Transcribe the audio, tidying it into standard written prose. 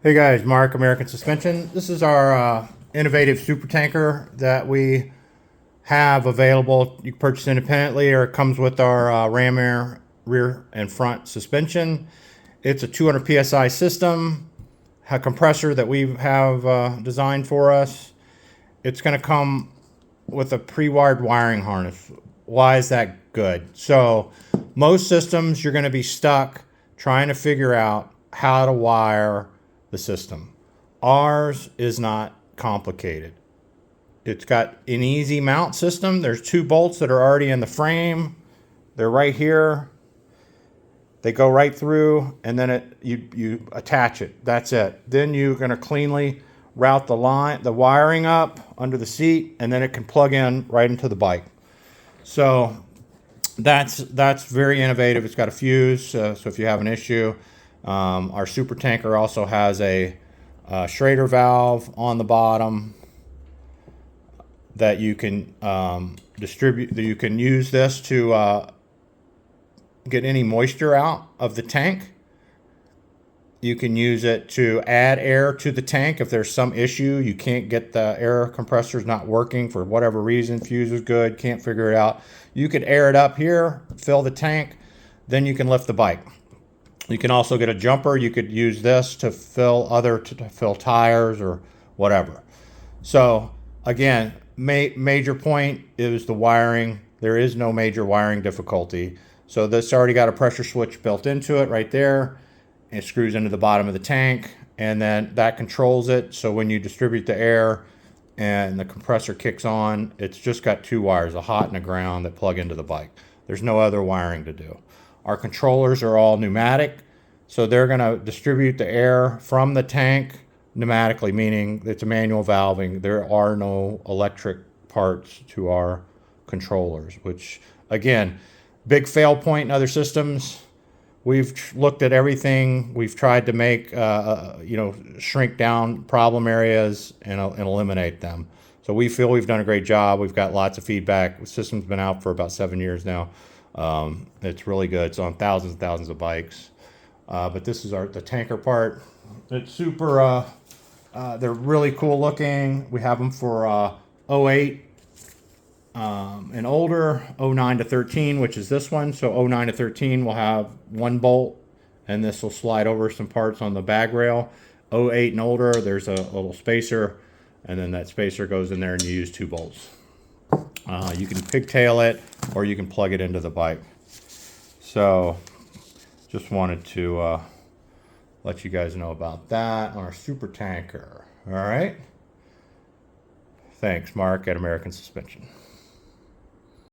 Hey guys, Mark, American Suspension. This is our innovative super tanker that we have available. You can purchase independently, or it comes with our RamAir rear and front suspension. It's a 200 psi system, a compressor that we have designed for us. It's going to come with a pre-wired wiring harness. Why is that good? So most systems you're going to be stuck trying to figure out how to wire the system. Ours is not complicated. It's got an easy mount system. There's two bolts that are already in the frame. They're right here. They go right through, and then you attach it. That's it. Then you're going to cleanly route the wiring up under the seat, and then it can plug in right into the bike. So that's very innovative. It's got a fuse, so if you have an issue. Our super tanker also has a Schrader valve on the bottom that you can distribute. You can use this to get any moisture out of the tank. You can use it to add air to the tank if there's some issue. You can't get the air compressors not working for whatever reason. Fuse is good, can't figure it out. You could air it up here, fill the tank, then you can lift the bike. You can also get a jumper. You could use this to fill tires or whatever. So again, major point is the wiring. There is no major wiring difficulty. So this already got a pressure switch built into it right there. It screws into the bottom of the tank, and then that controls it. So when you distribute the air and the compressor kicks on, it's just got two wires, a hot and a ground, that plug into the bike. There's no other wiring to do. Our controllers are all pneumatic, so they're going to distribute the air from the tank pneumatically, meaning it's a manual valving. There are no electric parts to our controllers, which, again, big fail point in other systems. We've looked at everything. We've tried to make, shrink down problem areas and eliminate them. So we feel we've done a great job. We've got lots of feedback. The system's been out for about 7 years now. It's really good. It's on thousands and thousands of bikes. But this is the tanker part. It's super, they're really cool looking. We have them for 08 and older, 09 to 13, which is this one. So 09 to 13 will have one bolt, and this will slide over some parts on the bag rail. 08 and older, there's a little spacer, and then that spacer goes in there and you use two bolts. You can pigtail it, or you can plug it into the bike. So just wanted to let you guys know about that on our super tanker. All right. Thanks, Mark at American Suspension.